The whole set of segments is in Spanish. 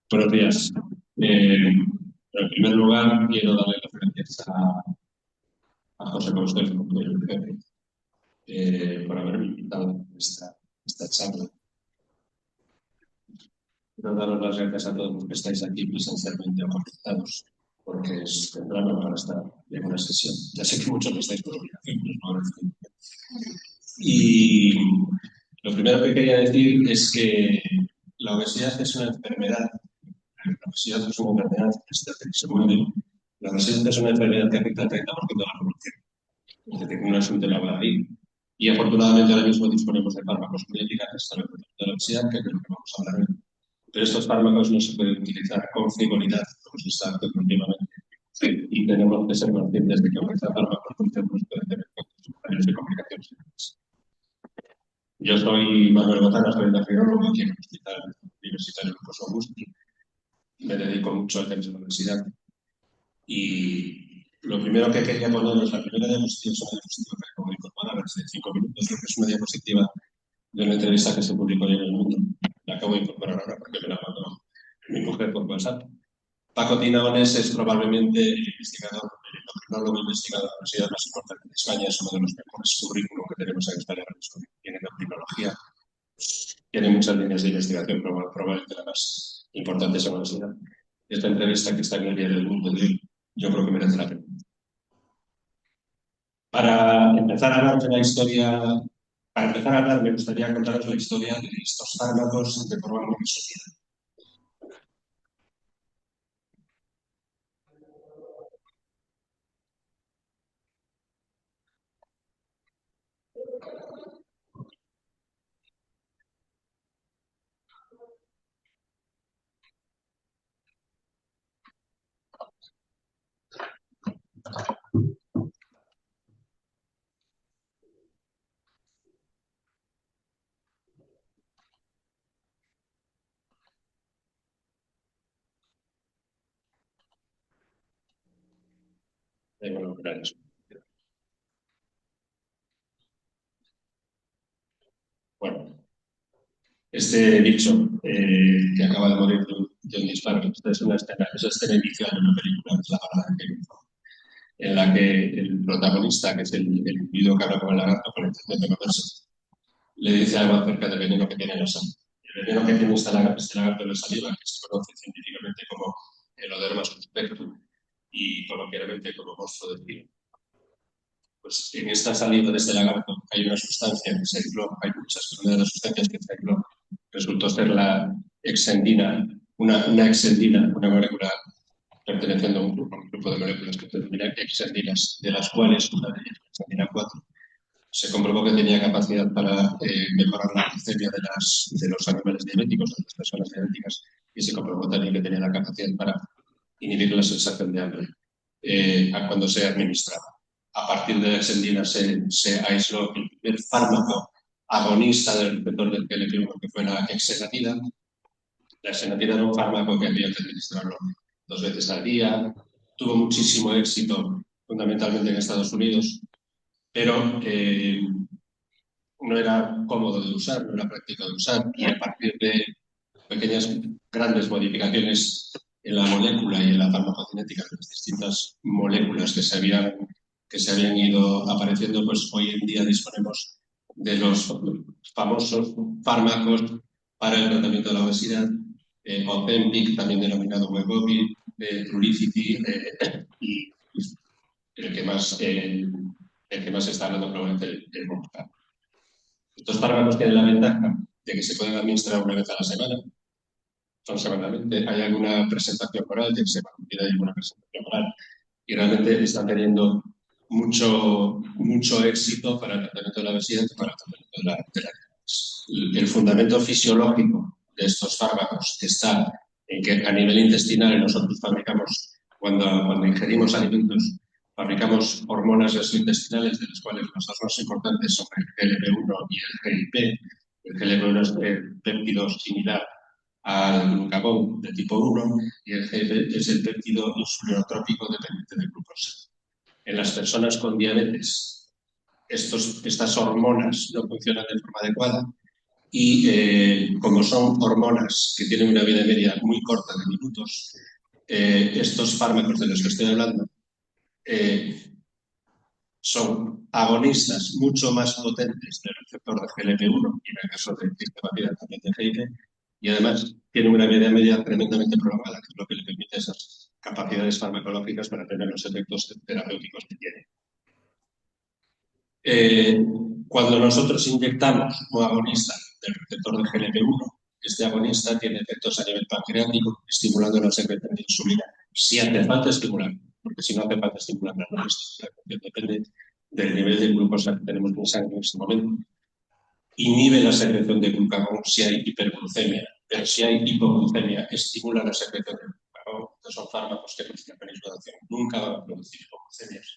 Buenos días. En primer lugar, quiero darle las gracias a José Coustel, el jefe, por haberme invitado a esta charla. Quiero daros las gracias a todos los que estáis aquí presencialmente o conectados, porque es temprano para estar en una sesión. Ya sé que muchos lo estáis por obligación, pero no lo estoy. Y lo primero que quería decir es que la obesidad es una enfermedad. La obesidad es una enfermedad la obesidad es una enfermedad que afecta al 30% de la población. Es decir, no es un tema baladí. Y afortunadamente ahora mismo disponemos de fármacos muy eficaces para el tratamiento de la obesidad, que es de lo que vamos a hablar hoy. Pero estos fármacos no se pueden utilizar con frivolidad, como se está haciendo últimamente. Sí, y tenemos que ser conscientes de que utilizar fármacos con tiempos puede tener efectos de complicaciones. Yo soy Manuel Botana, soy endocrinólogo aquí en el Hospital Universitario Lucas Augusti. Me dedico mucho al tema de la obesidad. Y lo primero que quería poner es la primera diapositiva, es una diapositiva que acabo de incorporar hace 5 minutos, que es una diapositiva de una entrevista que se publicó en El Mundo. La acabo de incorporar ahora porque me la mandó mi mujer por WhatsApp. Paco Tinaones es probablemente el investigador, el endocrinólogo investigador de la universidad más importante de España, es uno de los mejores currículos que tenemos en España ahora mismo. Tiene endocrinología, tiene muchas líneas de investigación, probablemente la más importante es la universidad. Esta entrevista que está en el diario del Mundo de hoy, yo creo que merece la pena. Para empezar a hablar de la historia, para empezar a hablar, me gustaría contaros la historia de estos fármacos de forma muy resumida. Bueno, gracias. Bueno, este dicho que acaba de morir de un disparo, esta es una escena, esa escena inicial de una película, es la parada que en la que el protagonista, que es el individuo que habla con el lagarto con la intención de comerse, le dice algo acerca del veneno que tiene en la saliva. El veneno que tiene este lagarto en la saliva, que se conoce científicamente como Eloderma suspectum y coloquialmente como mosto de frío. Pues en esta saliva de este lagarto hay una sustancia que se aisló, hay muchas, pero una de las sustancias que se aisló resultó ser la exendina, una exendina, una molécula perteneciendo a un grupo de moléculas que se denominan exendinas, de las cuales una de ellas, la exendina 4, se comprobó que tenía capacidad para mejorar la glicemia de los animales diabéticos, de las personas diabéticas, y se comprobó también que tenía la capacidad para inhibir la sensación de hambre cuando se administraba. A partir de la exendina se aisló el primer fármaco agonista del receptor del GLP-1, que fue la exenatida. La exenatida era un fármaco que había que administrarlo 2 veces al día. Tuvo muchísimo éxito, fundamentalmente en Estados Unidos, pero no era cómodo de usar, no era práctico de usar, y a partir de pequeñas, grandes modificaciones en la molécula y en la farmacocinética de las distintas moléculas que se habían ido apareciendo, pues hoy en día disponemos de los famosos fármacos para el tratamiento de la obesidad, Ozempic, también denominado Wegovy, Trulicity, y el que más se está hablando probablemente el Montana. Estos fármacos tienen la ventaja de que se pueden administrar una vez a la semana, son semanalmente. Hay alguna presentación oral, tiene que ser hay alguna presentación oral, y realmente están teniendo mucho éxito para el tratamiento de la obesidad y para el tratamiento de la diabetes. El fundamento fisiológico de estos fármacos está en que a nivel intestinal nosotros fabricamos, cuando ingerimos alimentos, fabricamos hormonas gastrointestinales, de las cuales las dos más importantes son el GLP-1 y el GIP. El GLP-1 es el péptido similar al glucagón de tipo 1 y el GIP es el péptido insulinotrópico dependiente de glucosa. En las personas con diabetes, estas hormonas no funcionan de forma adecuada y como son hormonas que tienen una vida media muy corta de minutos, estos fármacos de los que estoy hablando son agonistas mucho más potentes del receptor de GLP-1 y en el caso de discapacidad también de GIP, y además tienen una vida media tremendamente prolongada, que es lo que le permite esas capacidades farmacológicas para tener los efectos terapéuticos que tienen. Cuando nosotros inyectamos un agonista del receptor de GLP-1, este agonista tiene efectos a nivel pancreático, estimulando la secreción de insulina. Si hace falta estimular, porque si no hace falta estimular, no depende del nivel de glucosa que tenemos en sangre en este momento. Inhibe la secreción de glucagón si hay hiperglucemia, pero si hay hipoglucemia, estimula la secreción de glucagón. Estos son fármacos que en nuestra mecanismo de acción nunca van a producir hipoglucemias,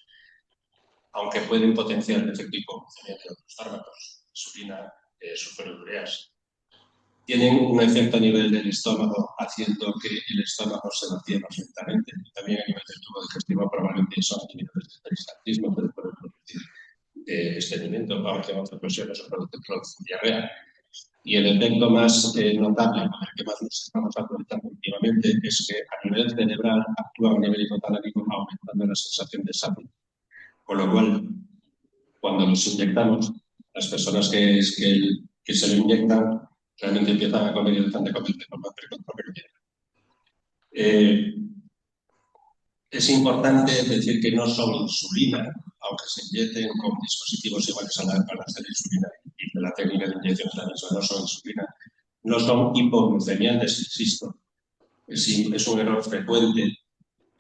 aunque pueden potenciar el efecto hipoglucemia de otros fármacos, insulina, sulfonilureas. Tienen un efecto a nivel del estómago, haciendo que el estómago se vacíe más lentamente. Y también a nivel del tubo digestivo, probablemente eso a nivel del peristaltismo puede producir estreñimiento, aunque en otras ocasiones produce diarrea. Y el efecto más notable, con el que más nos estamos aprovechando últimamente, es que a nivel cerebral actúa a nivel hipotalámico, aumentando la sensación de saciedad. Con lo cual, cuando los inyectamos, las personas que se lo inyectan realmente empiezan a comer y dejan de comer de forma progresiva. Es importante decir que no son insulina, aunque se inyecten con dispositivos iguales a la de insulina y que la técnica de inyección es la misma, no son insulina, no son hipoglucemiantes, insisto. Es un error frecuente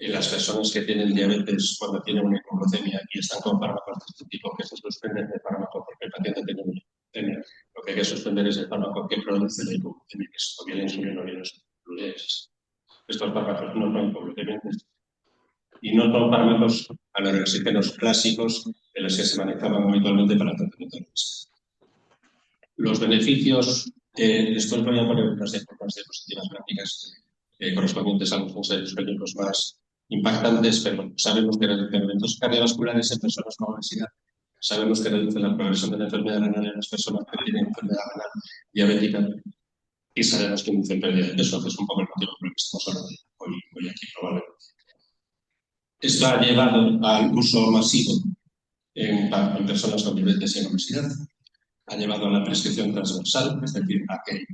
en las personas que tienen diabetes cuando tienen una hipoglucemia y están con fármacos de este tipo, que se suspenden de fármaco porque el paciente tiene una hipoglucemia. Lo que hay que suspender es el fármaco que produce la hipoglucemia, que es o bien la insulina o bien los glucosa. Estos fármacos no son hipoglucemiantes y no son fármacos anoréxicos clásicos en los que se manejaban habitualmente para el tratamiento de la obesidad. Los beneficios, después voy a poner unas diapositivas gráficas correspondientes a los ensayos clínicos más impactantes, pero sabemos que reducen eventos cardiovasculares en personas con obesidad, sabemos que reducen la progresión de la enfermedad renal en las personas que tienen enfermedad renal diabética y sabemos que inducen pérdida de peso, que es un poco el motivo por el que estamos hablando hoy aquí probablemente. Esto ha llevado al uso masivo en personas con diabetes y en obesidad, ha llevado a la prescripción transversal, es decir, a que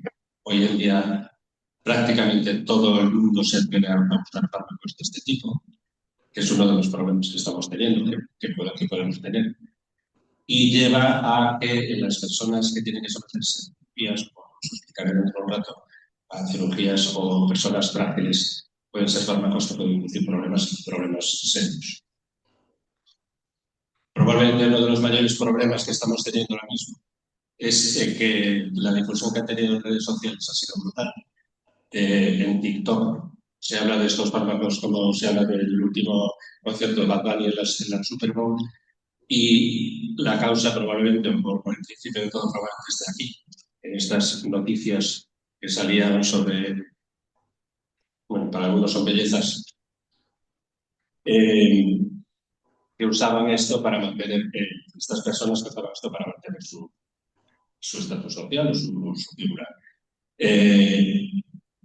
hoy en día prácticamente todo el mundo se atreve a usar fármacos de este tipo, que es uno de los problemas que estamos teniendo, que podemos tener, y lleva a que las personas que tienen que someterse a cirugías, como os explicaré dentro de un rato, a cirugías o personas frágiles, pueden ser fármacos que pueden producir problemas serios. Probablemente uno de los mayores problemas que estamos teniendo ahora mismo es que la difusión que han tenido en redes sociales ha sido brutal. En TikTok se habla de estos fármacos como se habla del último concierto de Bad Bunny en la Super Bowl, y la causa probablemente, por el principio de todo, probablemente esté aquí, en estas noticias que salían sobre, bueno, para algunos son bellezas, que usaban esto para mantener, estas personas que usaban esto para mantener su estatus social o su figura.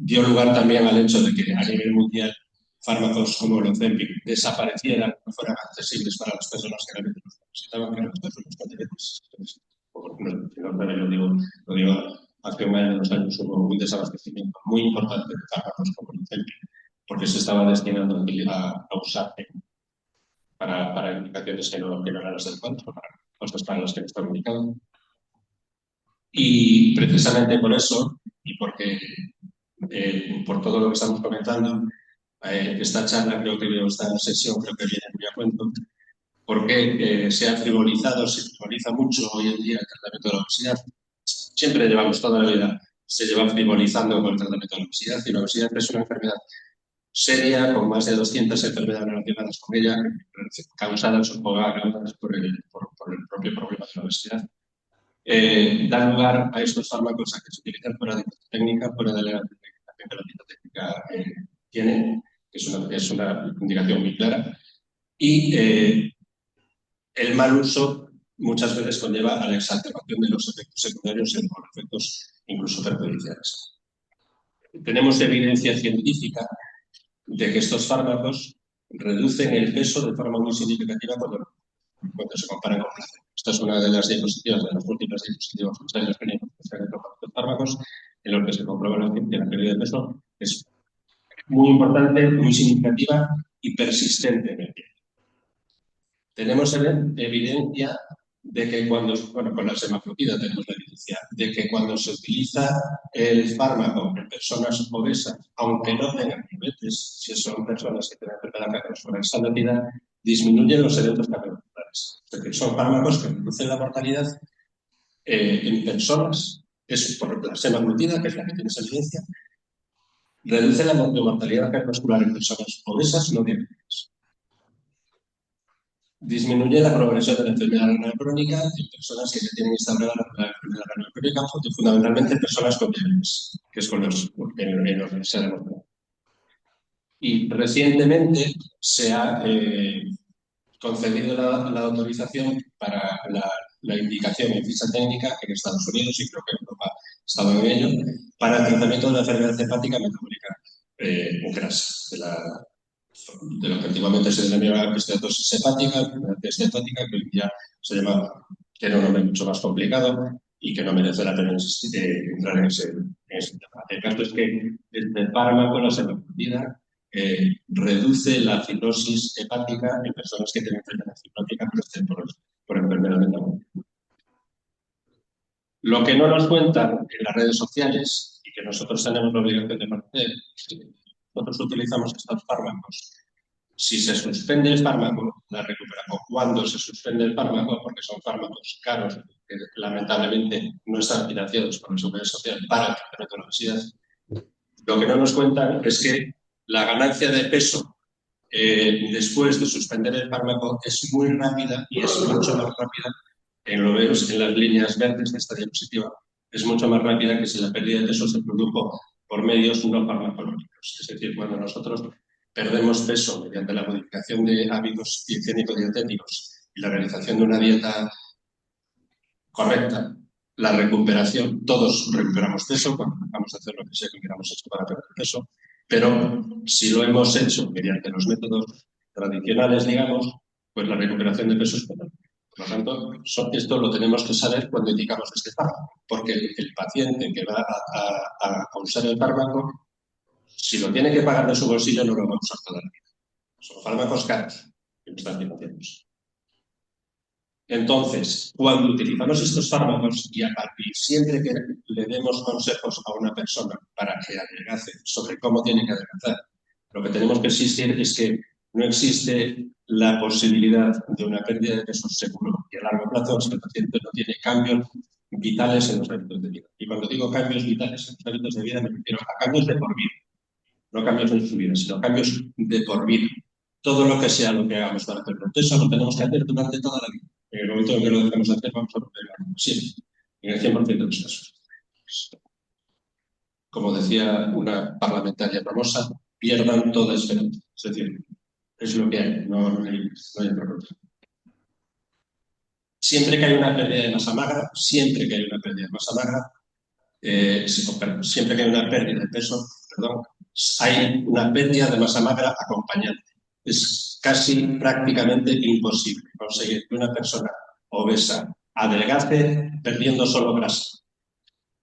Dio lugar también al hecho de que a nivel mundial fármacos como el Ozempic desaparecieran, no fueran accesibles para las personas que realmente los necesitaban, que eran las personas con diabetes. Lo digo, hace un año, 2 años hubo un desabastecimiento muy importante de fármacos como el Ozempic, porque se estaba destinando a usar para indicaciones que no eran las adecuadas, para cosas para las que no están indicadas. Y precisamente por eso, y porque por todo lo que estamos comentando, esta charla, esta sesión creo que viene muy a cuento, porque se frivoliza mucho hoy en día el tratamiento de la obesidad. Siempre llevamos toda la vida, se lleva frivolizando con el tratamiento de la obesidad, y la obesidad es una enfermedad seria, con más de 200 enfermedades relacionadas con ella, causadas o agravadas por el propio problema de la obesidad. Da lugar a estos fármacos a que se utilizan fuera de la técnica, fuera de la indicación que la dieta técnica tiene, que es una indicación muy clara, y el mal uso muchas veces conlleva a la exacerbación de los efectos secundarios y con efectos incluso perjudiciales. Tenemos evidencia científica de que estos fármacos reducen el peso de forma muy significativa cuando se comparan con placebo. Esta es una de las diapositivas, de las múltiples diapositivas ensayos clínicos que se han hecho con estos fármacos, en los que se comprueba que la pérdida de peso es muy importante, muy significativa y persistente en el tiempo. Tenemos evidencia de que cuando, bueno, con la semaglutida tenemos la evidencia de que cuando se utiliza el fármaco en personas obesas, aunque no tengan diabetes, si son personas que tienen enfermedad cardiovascular establecida, disminuyen los eventos cardiovasculares. Es decir, son fármacos que reducen la mortalidad en personas, es por la semaglutida, que es la que tiene esa evidencia, reduce la mortalidad cardiovascular en personas obesas no diabéticas. Disminuye la progresión de la enfermedad renal crónica en personas que ya tienen instalada la enfermedad renal crónica, fundamentalmente en personas con diabetes, que es con los que se ha demostrado. Y recientemente se ha concedido la autorización para la indicación en ficha técnica en Estados Unidos, y creo que Europa ha estado en ello, para el tratamiento de la enfermedad hepática metabólica grasa, de lo que antiguamente se denominaba esteatosis hepática, esteatótica, que hoy día se llama, tiene un nombre mucho más complicado y que no merece la pena entrar en ese tema. El caso es que el fármaco, la semaglutida, reduce la cirrosis hepática en personas que tienen enfermedad hepática pero estén por enfermedad metabólica. Lo que no nos cuentan en las redes sociales y que nosotros tenemos la obligación de hacer es que nosotros utilizamos estos fármacos. Si se suspende el fármaco, la recuperación. Cuando se suspende el fármaco, porque son fármacos caros que lamentablemente no están financiados por la Seguridad Social para el tratamiento de la obesidad, lo que no nos cuentan es que la ganancia de peso después de suspender el fármaco es muy rápida y es mucho más rápida, lo vemos en las líneas verdes de esta diapositiva, es mucho más rápida que si la pérdida de peso se produjo por medios no farmacológicos. Es decir, cuando nosotros perdemos peso mediante la modificación de hábitos higiénico-dietéticos y la realización de una dieta correcta, la recuperación, todos recuperamos peso cuando dejamos de hacer lo que sea que hubiéramos hecho para perder peso, pero si lo hemos hecho mediante los métodos tradicionales, digamos, pues la recuperación de peso es menor. Por lo tanto, esto lo tenemos que saber cuando indicamos este fármaco, porque el paciente que va a usar el fármaco, si lo tiene que pagar de su bolsillo, no lo va a usar toda la vida. Son fármacos caros que no están financiados. Entonces, cuando utilizamos estos fármacos y a partir siempre que le demos consejos a una persona para que adelgace sobre cómo tiene que adelgazar, lo que tenemos que existir es que no existe la posibilidad de una pérdida de peso seguro y a largo plazo si el paciente no tiene cambios vitales en los hábitos de vida. Y cuando digo cambios vitales en los hábitos de vida me refiero a cambios de por vida, no cambios en su vida, sino cambios de por vida. Todo lo que sea lo que hagamos para perder peso lo tenemos que hacer durante toda la vida. En el momento en que lo dejemos de hacer, vamos a perder siempre, en el 100% de los casos. Como decía una parlamentaria famosa, pierdan toda esperanza. Es decir, es lo que hay, no hay otra cosa. Siempre que hay una pérdida de masa magra, siempre que hay una pérdida de masa magra, siempre que hay una pérdida de peso, perdón, hay una pérdida de masa magra acompañante. Es casi prácticamente imposible conseguir que una persona obesa adelgace perdiendo solo grasa.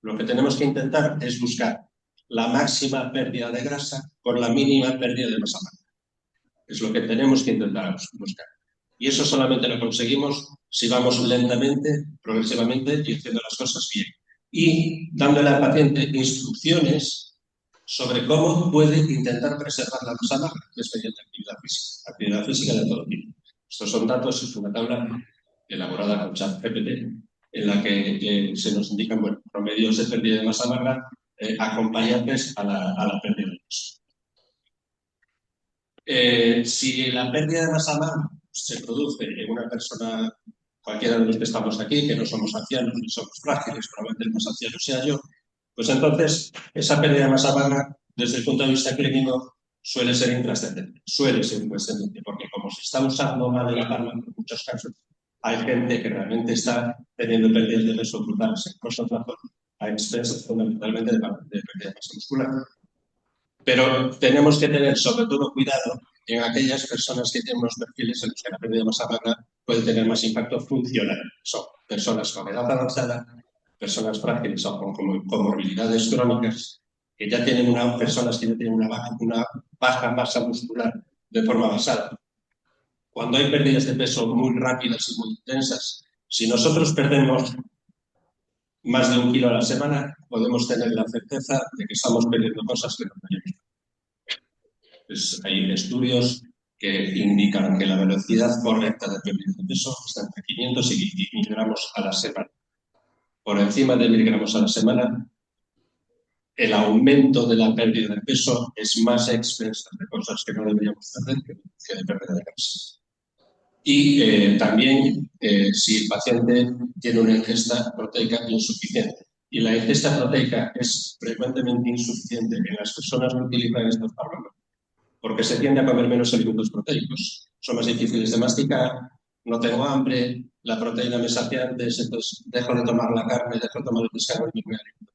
Lo que tenemos que intentar es buscar la máxima pérdida de grasa con la mínima pérdida de masa magra. Es lo que tenemos que intentar buscar. Y eso solamente lo conseguimos si vamos lentamente, progresivamente y haciendo las cosas bien. Y dándole al paciente instrucciones sobre cómo puede intentar preservar la masa magra, que es mediante actividad física de todo tipo. Estos son datos, es una tabla elaborada con ChatGPT, en la que se nos indican promedios de pérdida de masa magra acompañantes a la pérdida de peso. Si la pérdida de masa magra se produce en una persona, cualquiera de los que estamos aquí, que no somos ancianos ni somos frágiles, probablemente el más anciano sea yo, pues entonces esa pérdida de masa magra, desde el punto de vista clínico, suele ser intrascendente. Suele ser intrascendente, porque como se está usando mal el fármaco en muchos casos, hay gente que realmente está teniendo pérdidas de peso brutales en corto plazo a expensas fundamentalmente de pérdida de masa muscular. Pero tenemos que tener sobre todo cuidado en aquellas personas que tienen unos perfiles en los que la pérdida de masa magra puede tener más impacto funcional. Son personas con edad avanzada, personas frágiles o con comorbilidades crónicas, que ya tienen personas que ya tienen una baja masa muscular de forma basal. Cuando hay pérdidas de peso muy rápidas y muy intensas, si nosotros perdemos más de 1 kilo a la semana, podemos tener la certeza de que estamos perdiendo cosas que no tenemos. Pues hay estudios que indican que la velocidad correcta de pérdida de peso está entre 500 y 1000 miligramos a la semana. Por encima de 1000 gramos a la semana, el aumento de la pérdida de peso es más expensa de cosas que no deberíamos perder que de pérdida de grasa. Y también si el paciente tiene una ingesta proteica insuficiente. Y la ingesta proteica es frecuentemente insuficiente en las personas que utilizan estos fármacos, porque se tiende a comer menos alimentos proteicos. Son más difíciles de masticar, no tengo hambre, la proteína me sacia antes, entonces dejo de tomar la carne, dejo de tomar el pescado y me alimento.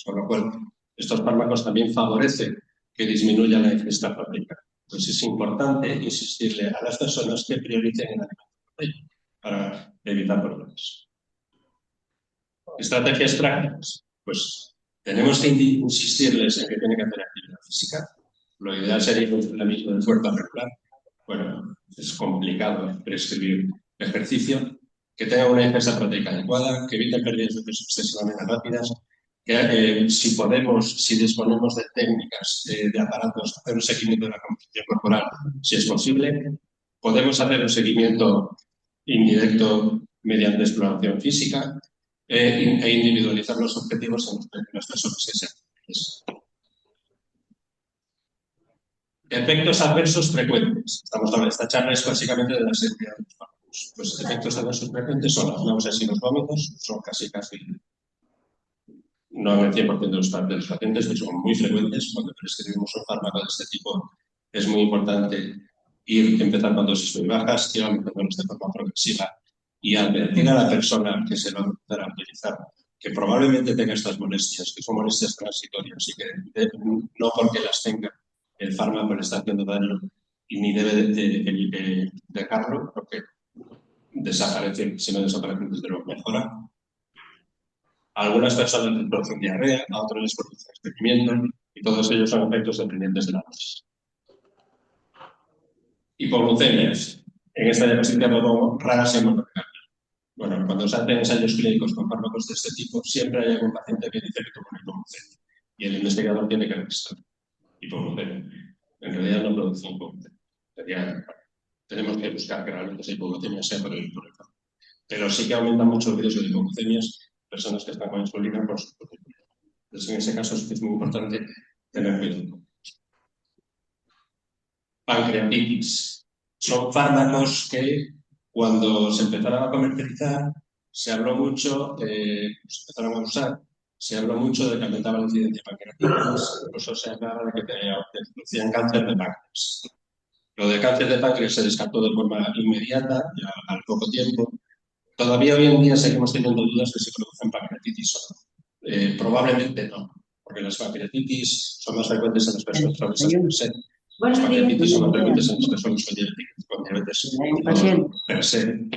Con lo cual, estos fármacos también favorecen que disminuya la ingesta proteica. Entonces es importante insistirle a las personas que prioricen el alimento proteico para evitar problemas. Estrategias prácticas. Pues tenemos que insistirles en que tienen que hacer actividad física. Lo ideal sería un entrenamiento de fuerza regular. Bueno, es complicado prescribir ejercicio. Que tenga una ingesta proteica adecuada, que evite pérdidas de peso excesivamente rápidas, que si disponemos de técnicas, de aparatos, hacer un seguimiento de la composición corporal, si es posible. Podemos hacer un seguimiento indirecto mediante exploración física e individualizar los objetivos en las personas que sean. Efectos adversos frecuentes. Estamos hablando, esta charla es básicamente de la seguridad de los fármacos. Los efectos adversos frecuentes son las náuseas y los vómitos, son casi no en el 100% de los pacientes, pero son muy frecuentes. Cuando prescribimos un fármaco de este tipo, es muy importante empezar con dosis muy bajas, ir aumentándolos de forma progresiva y advertir a la persona que se va a empezar a utilizar que probablemente tenga estas molestias, que son molestias transitorias y que no porque las tenga el fármaco le está haciendo daño y ni debe de dejarlo porque desaparece, si no desaparece, desde luego mejora. A algunas personas les producen diarrea, a otros les produce estreñimiento y todos ellos son efectos dependientes de la dosis. Hipoglucemias. En esta diapositiva pongo raras hematoterapia. Bueno, cuando se hacen ensayos clínicos con fármacos de este tipo, siempre hay algún paciente que dice que tuvo una hipoglucemia y el investigador tiene que registrar hipoglucemia. En realidad no produce hipoglucemia. Tenemos que buscar que realmente esa hipoglucemia sea por el fármaco. Pero sí que aumenta mucho el riesgo de hipoglucemias personas que están con insulina por su propio cuidado. Entonces, en ese caso es muy importante tener cuidado. Pancreatitis. Son fármacos que cuando se empezaron a comercializar se habló mucho, se empezaron a usar, se habló mucho de que aumentaba la incidencia de pancreatitis, incluso se hablaba de que producían cáncer de páncreas. Lo de cáncer de páncreas se descartó de forma inmediata, ya al poco tiempo. Todavía hoy en día seguimos teniendo dudas de si producen pancreatitis o no. Probablemente no, porque las pancreatitis son más frecuentes en las personas obesas per se. Las pancreatitis son más frecuentes en las personas con diabetes per se.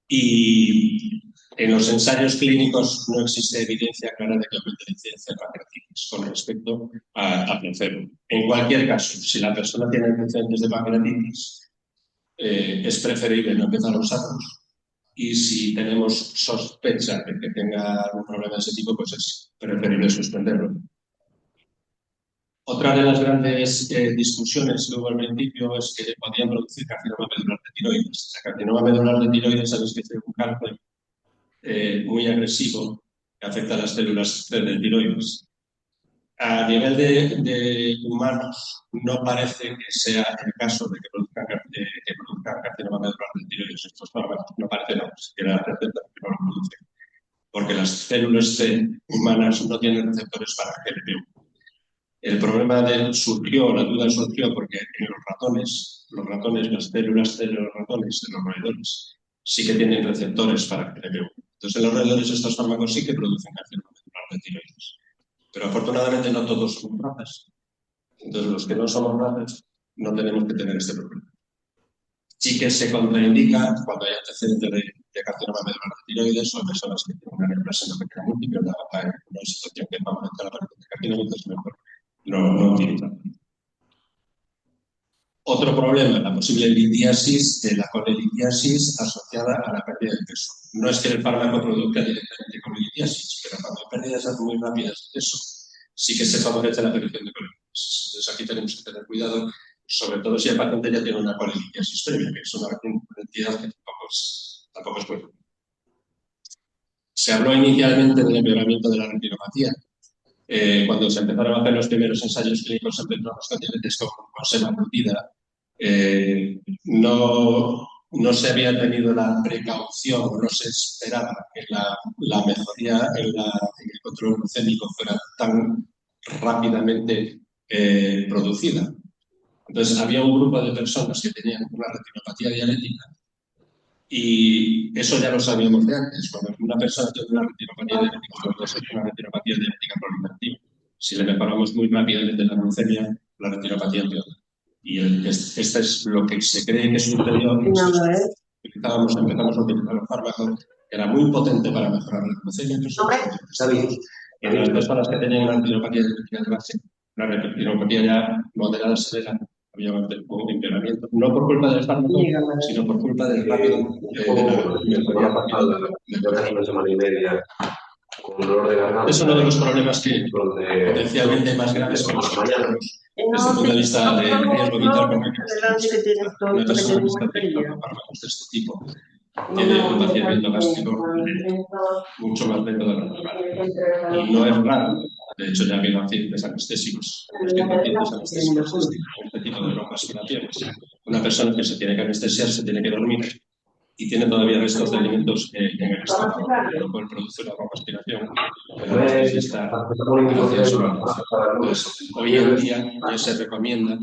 Y en los ensayos clínicos no existe evidencia clara de que aumente la incidencia de pancreatitis con respecto a placebo. En cualquier caso, si la persona tiene antecedentes de pancreatitis, es preferible no empezar a usarlos. Y si tenemos sospecha de que tenga algún problema de ese tipo, pues es preferible suspenderlo. Otra de las grandes discusiones que hubo al principio es que podían producir carcinoma medular de tiroides. El carcinoma medular de tiroides, sabéis que es un cáncer muy agresivo que afecta a las células C del tiroides. A nivel de humanos, no parece que sea el caso de que produzcan carcinoma medular del tiroides. Estos fármacos no parece, no, siquiera la receta que no lo producen. Porque las células C humanas no tienen receptores para GLP-1. El problema surgió, la duda surgió porque en los ratones, las células C de los ratones, de los roedores, sí que tienen receptores para GLP-1. Entonces, en los roedores estos fármacos sí que producen carcinoma medular de tiroides. Pero afortunadamente no todos somos ratas. Entonces, los que no somos ratas no tenemos que tener este problema. Sí que se contraindica cuando hay antecedentes de carcinoma medular de tiroides o personas que tienen una neoplasia endovenosa múltiple, una situación que va a aumentar la aparición de carcinoma, entonces mejor no utilizarlo. Otro problema, la posible litiasis de la colelitiasis asociada a la pérdida de peso. No es que el fármaco produzca directamente colelitiasis, pero cuando hay pérdidas muy rápidas de peso, sí que se favorece la aparición de colelitiasis. Entonces aquí tenemos que tener cuidado, sobre todo si el paciente ya tiene una colelitiasis previa, que es una entidad que tampoco es buena. Se habló inicialmente del empeoramiento de la retinopatía. Cuando se empezaron a hacer los primeros ensayos clínicos en personas con diabetes con semaglutida, no se había tenido la precaución, no se esperaba que la mejoría en el control glucémico fuera tan rápidamente producida. Entonces, había un grupo de personas que tenían una retinopatía diabética y eso ya lo sabíamos de antes. Cuando una persona tiene una retinopatía diabética, sobre todo si es una retinopatía diabética proliferativa, si le mejoramos muy rápidamente la glucemia, la retinopatía empeora. Y este es lo que se cree que sucedió. Empezamos a utilizar los fármacos, que era muy potente para mejorar la glucemia. Y en las personas que tenían una retinopatía diabética de base, una retinopatía ya moderada severa, había un empeoramiento, no por culpa del fármaco, sino por culpa del rápido mejoría rápida de una semana y media con dolor de garganta. Es uno de los problemas que potencialmente más graves con los mañanos, desde el punto de vista de riesgo vital, porque una persona que está utilizando fármacos de este tipo tiene un vaciamiento gástrico mucho más lento de lo normal. Y no es raro. De hecho, ya ha habido accidentes anestésicos, pacientes anestésicos este tipo de broncoaspiraciones. Una persona que se tiene que anestesiar, se tiene que dormir y tiene todavía restos de alimentos en el estómago, lo cual produce una broncoaspiración. La anestesia está Entonces, hoy en día ya se recomienda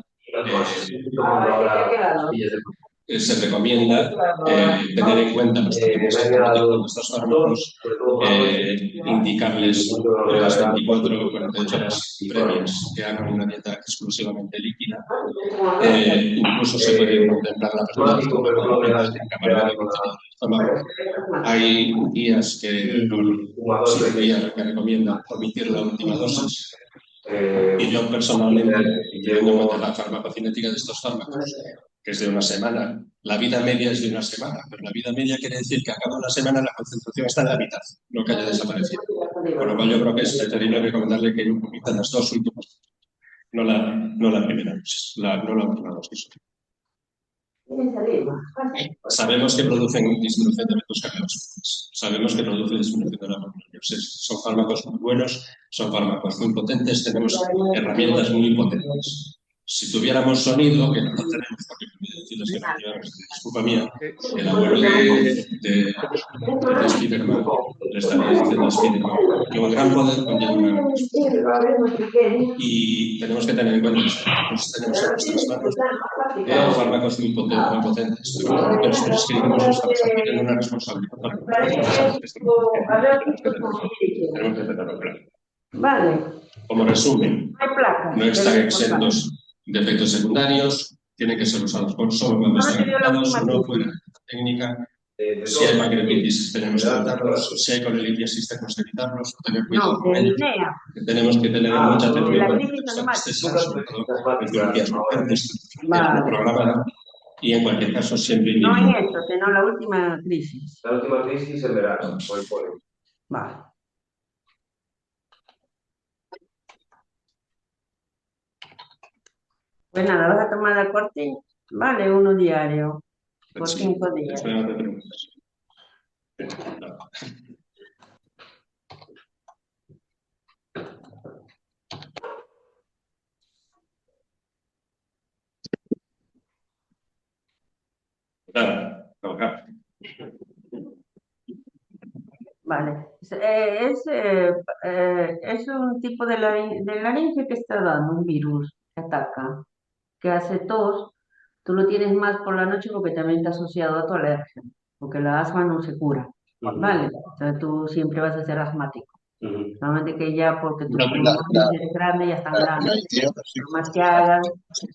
tener en cuenta los tratamientos de estos fármacos, indicarles las 24 o 48 horas previas que hagan una dieta exclusivamente líquida. Incluso se puede contemplar la persona en cámara de contenido del estómago. Hay guías que recomiendan omitir la última dosis. Y yo personalmente, teniendo en cuenta la farmacocinética de estos fármacos, que es de una semana, la vida media es de una semana, pero la vida media quiere decir que a cabo de una semana la concentración está en la mitad, no que haya desaparecido. Por lo cual yo creo que es preferible recomendarle que omita las dos últimas, no la primera dosis, no la última dosis. Sabemos que producen disminución de eventos cardiovasculares, sabemos que producen disminución de la neurosis. Son fármacos muy buenos, son fármacos muy potentes, tenemos herramientas muy potentes. Si tuviéramos sonido, que no lo tenemos, porque decirles que no, disculpa mía, el abuelo de Spiderman le estaría diciendo a Spiderman que un gran poder conlleva una gran responsabilidad. Y tenemos que tener en cuenta que tenemos en nuestras manos fármacos muy potentes, pero que los prescribimos estamos adquiriendo una responsabilidad para tenemos que tenerlo claro. Vale. Como resumen, no están exentos de efectos secundarios, tienen que ser usados solo cuando están indicados, no fuera de técnica. Si hay pancreatitis, tenemos que evitarlos. Si hay colelitiasis, tenemos que evitarlos. Tener cuidado con ellos. Tenemos que tener mucha atención con esta anestesia, sobre todo en cirugías urgentes, programadas. Y en cualquier caso, siempre... No en esto, sino la última crisis. La última crisis en verano, o el polen. Vale. Pues nada, vas a tomar la corte, vale, uno diario, por 5 días. Vale. Es un tipo de laringe que está dando un virus que ataca, que hace tos. Tú lo tienes más por la noche porque también está asociado a tu alergia. porque la asma no se cura, ¿vale? O sea, tú siempre vas a ser asmático. Solamente que ya porque tus No, pulmones es grande, ya están grandes. Por más que hagan,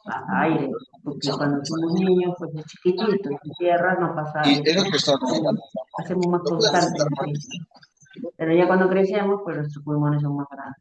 pasa aire. Porque cuando somos niños, pues es chiquitito, si cierras no pasa aire. Hacemos más constante. Pero ya cuando crecemos, pues nuestros pulmones son más grandes.